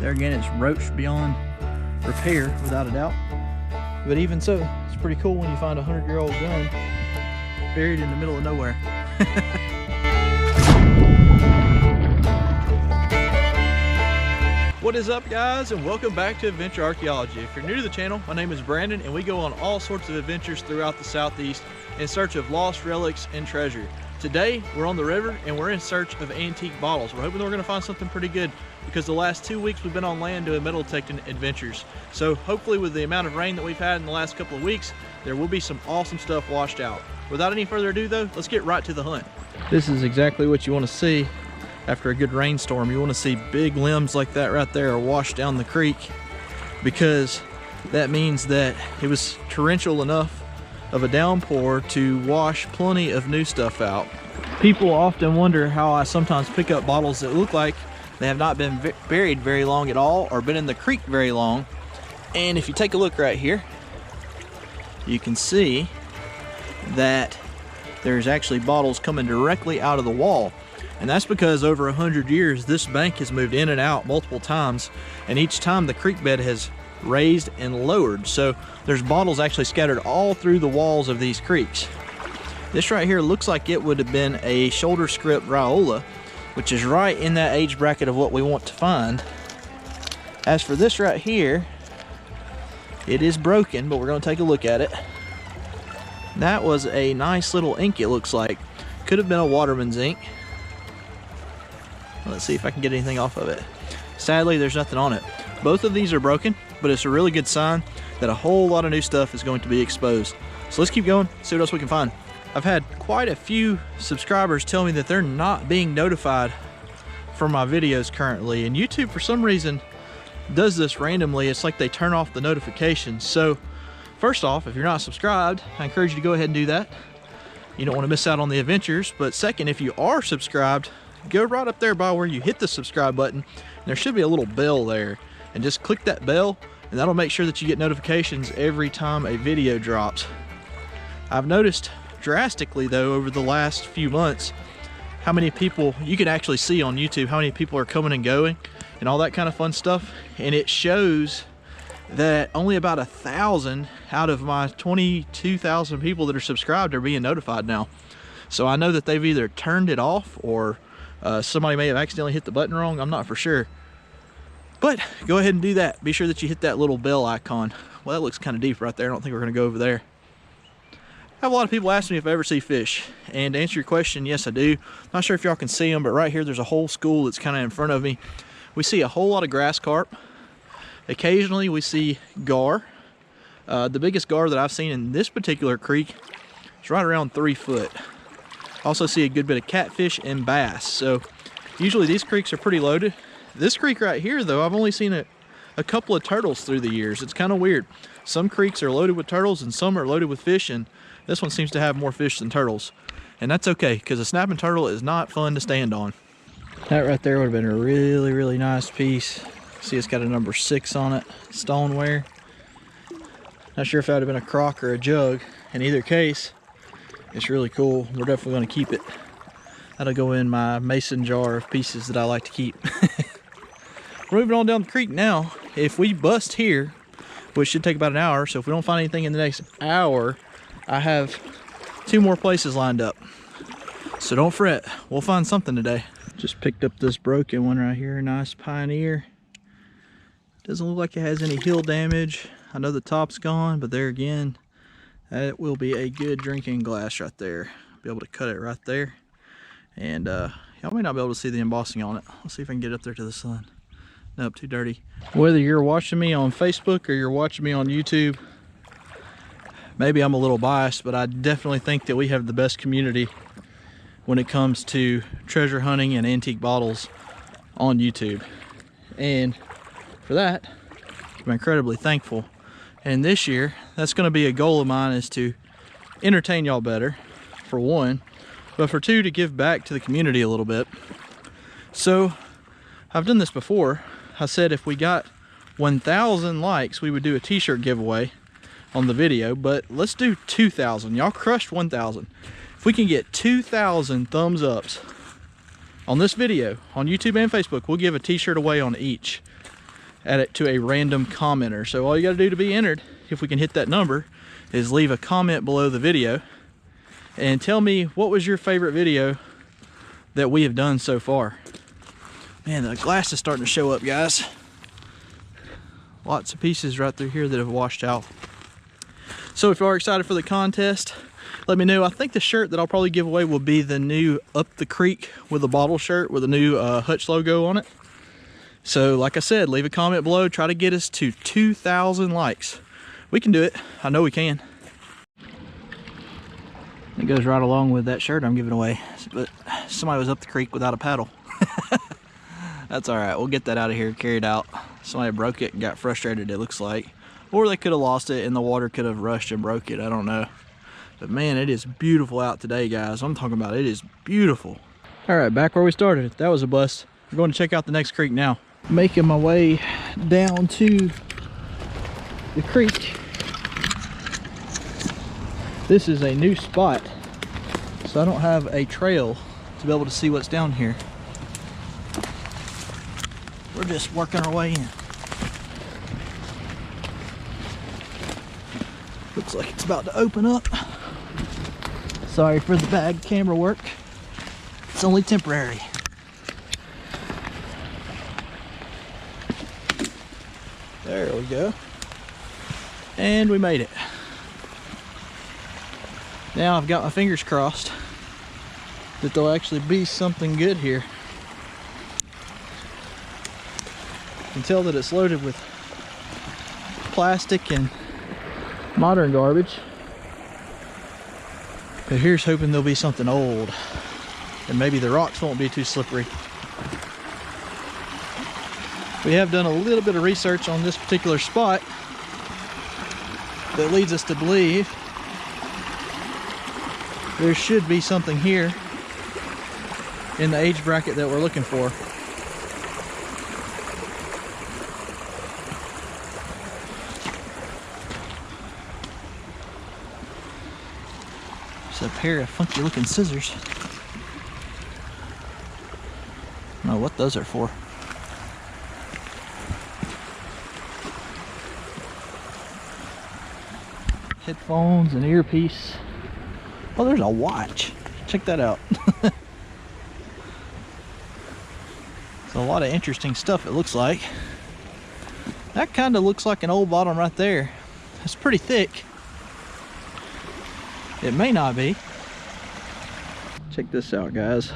There again, it's roached beyond repair, without a doubt. But even so, it's pretty cool when you find a 100-year-old gun buried in the middle of nowhere. What is up, guys, and welcome back to Adventure Archaeology. If you're new to the channel, my name is Brandon, and we go on all sorts of adventures throughout the Southeast in search of lost relics and treasure. Today, we're on the river and we're in search of antique bottles. We're hoping that we're gonna find something pretty good because the last 2 weeks we've been on land doing metal detecting adventures. So hopefully with the amount of rain that we've had in the last couple of weeks, there will be some awesome stuff washed out. Without any further ado though, let's get right to the hunt. This is exactly what you wanna see after a good rainstorm. You wanna see big limbs like that right there washed down the creek, because that means that it was torrential enough of a downpour to wash plenty of new stuff out. People often wonder how I sometimes pick up bottles that look like they have not been buried very long at all or been in the creek very long. And if you take a look right here, you can see that there's actually bottles coming directly out of the wall. And that's because over 100 years, this bank has moved in and out multiple times, and each time the creek bed has raised and lowered. So there's bottles actually scattered all through the walls of these creeks. This right here looks like it would have been a shoulder script Raiola, which is right in that age bracket of what we want to find. As for this right here, it is broken, but we're going to take a look at it. That was a nice little ink, it looks like. Could have been a Waterman's ink. Let's see if I can get anything off of it. Sadly, there's nothing on it. Both of these are broken, but it's a really good sign that a whole lot of new stuff is going to be exposed. So let's keep going, see what else we can find. I've had quite a few subscribers tell me that they're not being notified for my videos currently, and YouTube for some reason does this randomly. It's like they turn off the notifications. So first off, if you're not subscribed, I encourage you to go ahead and do that. You don't want to miss out on the adventures. But second, if you are subscribed, go right up there by where you hit the subscribe button, and there should be a little bell there, and just click that bell, and that'll make sure that you get notifications every time a video drops. I've noticed drastically though over the last few months how many people you can actually see on YouTube, how many people are coming and going and all that kind of fun stuff, and it shows that only about 1,000 out of my 22,000 people that are subscribed are being notified now. So I know that they've either turned it off or somebody may have accidentally hit the button wrong. I'm not for sure, but go ahead and do that. Be sure that you hit that little bell icon. Well, that looks kind of deep right there. I don't think we're going to go over there. I have a lot of people ask me if I ever see fish, and to answer your question, yes I do. Not sure if y'all can see them, but right here there's a whole school that's kind of in front of me. We see a whole lot of grass carp. Occasionally we see gar. The biggest gar that I've seen in this particular creek is right around 3 foot. Also see a good bit of catfish and bass. So usually these creeks are pretty loaded. This creek right here though, I've only seen a couple of turtles through the years. It's kind of weird. Some creeks are loaded with turtles and some are loaded with fish, and this one seems to have more fish than turtles. And that's okay, because a snapping turtle is not fun to stand on. That right there would have been a really, really nice piece. See, it's got a number 6 on it, stoneware. Not sure if that would have been a crock or a jug. In either case, it's really cool. We're definitely going to keep it. That'll go in my mason jar of pieces that I like to keep. We're moving on down the creek now. If we bust here, which should take about an hour, so if we don't find anything in the next hour, I have 2 more places lined up. So don't fret, we'll find something today. Just picked up this broken one right here, nice Pioneer. Doesn't look like it has any heel damage. I know the top's gone, but there again, that will be a good drinking glass right there. Be able to cut it right there. And y'all may not be able to see the embossing on it. Let's see if I can get up there to the sun. Nope, too dirty. Whether you're watching me on Facebook or you're watching me on YouTube, maybe I'm a little biased, but I definitely think that we have the best community when it comes to treasure hunting and antique bottles on YouTube. And for that, I'm incredibly thankful. And this year, that's going to be a goal of mine, is to entertain y'all better, for one, but for two, to give back to the community a little bit. So I've done this before. I said if we got 1,000 likes, we would do a t-shirt giveaway on the video, but let's do 2,000. Y'all crushed 1,000. If we can get 2,000 thumbs ups on this video on YouTube and Facebook, we'll give a t-shirt away on each. add it to a random commenter. So all you got to do to be entered, if we can hit that number, is leave a comment below the video and tell me what was your favorite video that we have done so far. Man, the glass is starting to show up, guys. Lots of pieces right through here that have washed out. So if you are excited for the contest, let me know. I think the shirt that I'll probably give away will be the new Up the Creek with a bottle shirt with a new Hutch logo on it. So like I said, leave a comment below. Try to get us to 2,000 likes. We can do it. I know we can. It goes right along with that shirt I'm giving away. But somebody was up the creek without a paddle. That's all right. We'll get that out of here, carry it out. Somebody broke it and got frustrated, it looks like. Or they could have lost it and the water could have rushed and broke it. I don't know. But man, it is beautiful out today, guys. I'm talking about it is beautiful. All right, back where we started. That was a bust. We're going to check out the next creek now. Making my way down to the creek. This is a new spot, so I don't have a trail to be able to see what's down here. We're just working our way in. Looks like it's about to open up. Sorry for the bad camera work. It's only temporary. There we go. And we made it. Now I've got my fingers crossed that there'll actually be something good here. You can tell that it's loaded with plastic and modern garbage. But here's hoping there'll be something old. And maybe the rocks won't be too slippery. We have done a little bit of research on this particular spot that leads us to believe there should be something here in the age bracket that we're looking for. It's a pair of funky looking scissors. I don't know what those are for. Headphones, an earpiece. Oh, there's a watch. Check that out. It's a lot of interesting stuff, it looks like. That kind of looks like an old bottom right there. It's pretty thick. It may not be. Check this out, guys.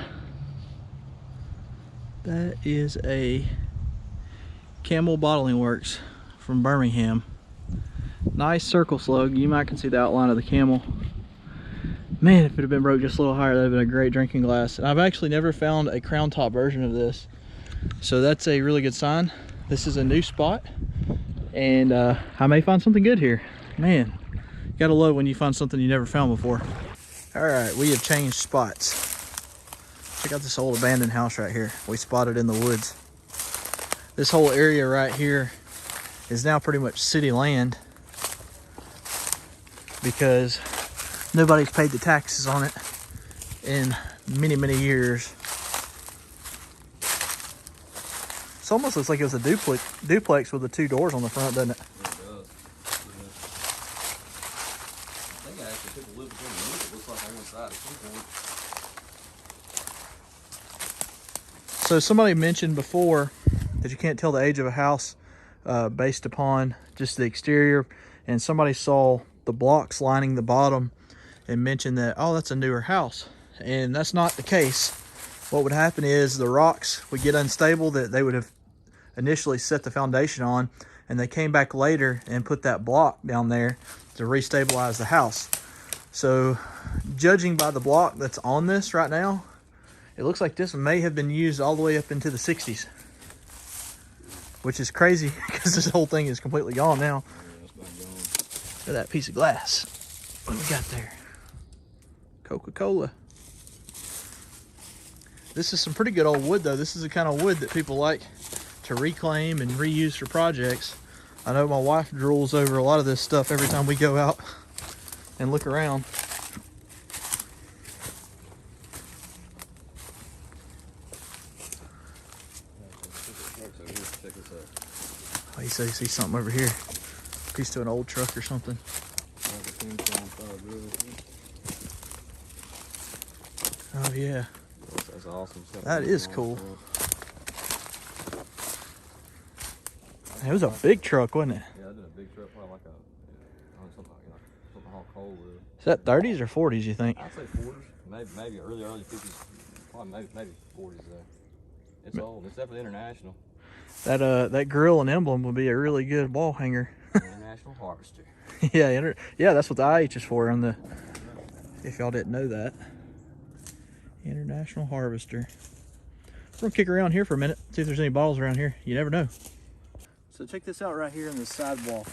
That is a Camel Bottling Works from Birmingham. Nice circle slug. You might can see the outline of the camel. Man, if it had been broke just a little higher, that would have been a great drinking glass. And I've actually never found a crown top version of this, so that's a really good sign. This is a new spot, and I may find something good here. Man, you gotta love when you find something you never found before. All right, we have changed spots. Check out this old abandoned house right here. We spotted in the woods. This whole area right here is now pretty much city land because nobody's paid the taxes on it in many, many years. It almost looks like it was a duplex with the two doors on the front, doesn't it? It does. I think I actually took a look between the roof. It looks like on one side at some point. So somebody mentioned before that you can't tell the age of a house based upon just the exterior, and somebody saw the blocks lining the bottom and mentioned that, oh, that's a newer house. And that's not the case. What would happen is the rocks would get unstable that they would have initially set the foundation on, and they came back later and put that block down there to restabilize the house. So judging by the block that's on this right now, it looks like this may have been used all the way up into the 60s, which is crazy because this whole thing is completely gone now. Yeah, it's about gone. Look at that piece of glass. What do we got there? Coca-Cola. This is some pretty good old wood though. This is the kind of wood that people like to reclaim and reuse for projects. I know my wife drools over a lot of this stuff every time we go out and look around. Check this out. Oh, you see something over here. Piece to an old truck or something. Oh yeah. That's awesome. That is cool. It was a big truck, wasn't it? Yeah, I did a big truck, probably like something haul coal with. Is that 30s or 40s, you think? I'd say 40s, maybe early 50s, probably maybe 40s though. It's old. It's definitely international. That grill and emblem would be a really good wall hanger. International Harvester. Yeah, yeah, that's what the IH is for on the. If y'all didn't know that. International Harvester. We're gonna kick around here for a minute, see if there's any bottles around here. You never know. So check this out right here in the sidewall.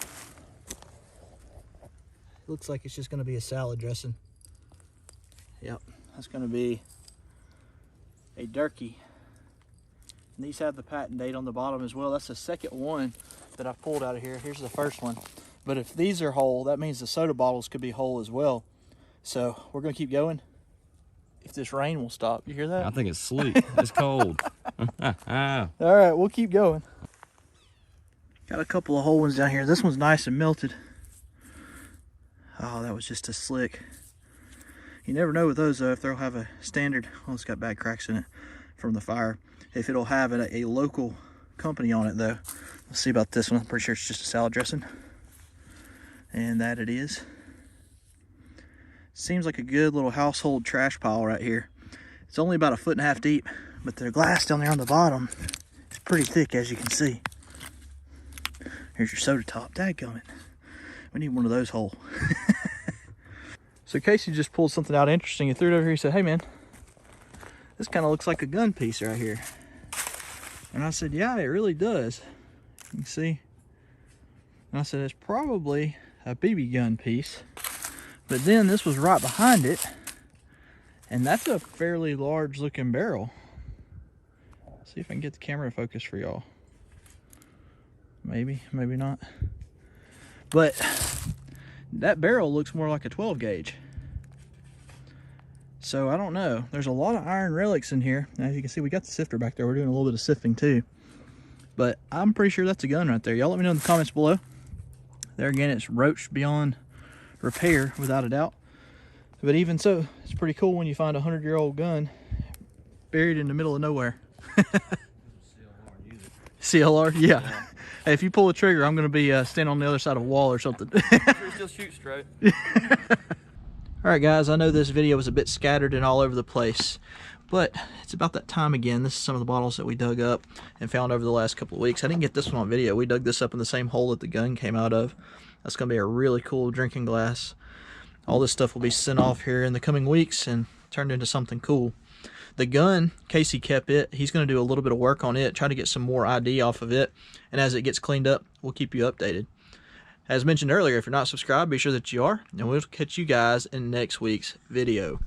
Looks like it's just gonna be a salad dressing. Yep, that's gonna be a Durkee. And these have the patent date on the bottom as well. That's the second one that I pulled out of here. Here's the first one. But if these are whole, that means the soda bottles could be whole as well. So we're gonna keep going. If this rain will stop. You hear that? I think it's sleet. It's cold. All right, we'll keep going. Got a couple of whole ones down here. This one's nice and melted. Oh, that was just a slick. You never know with those though, if they'll have a standard, well, it's got bad cracks in it from the fire. If it'll have a local company on it though. Let's see about this one. I'm pretty sure it's just a salad dressing. And that it is. Seems like a good little household trash pile right here. It's only about 1.5 feet deep, but the glass down there on the bottom is pretty thick, as you can see. Here's your soda top. Dadgummit. We need one of those whole. So Casey just pulled something out interesting. He threw it over here. He said, hey man, this kind of looks like a gun piece right here. And I said, yeah, it really does. You can see. And I said, it's probably a BB gun piece. But then this was right behind it, and that's a fairly large looking barrel. Let's see if I can get the camera focus for y'all. Maybe, maybe not. But that barrel looks more like a 12 gauge. So I don't know. There's a lot of iron relics in here. Now, as you can see, we got the sifter back there. We're doing a little bit of sifting too. But I'm pretty sure that's a gun right there. Y'all let me know in the comments below. There again, it's roached beyond repair, without a doubt. But even so, it's pretty cool when you find a 100-year-old gun buried in the middle of nowhere. CLR, yeah. Hey, if you pull the trigger, I'm going to be standing on the other side of a wall or something. Still shoot straight. All right, guys, I know this video was a bit scattered and all over the place, but it's about that time again. This is some of the bottles that we dug up and found over the last couple of weeks. I didn't get this one on video. We dug this up in the same hole that the gun came out of. That's going to be a really cool drinking glass. All this stuff will be sent off here in the coming weeks and turned into something cool. The gun, Casey kept it. He's going to do a little bit of work on it, try to get some more ID off of it. And as it gets cleaned up, we'll keep you updated. As mentioned earlier, if you're not subscribed, be sure that you are. And we'll catch you guys in next week's video.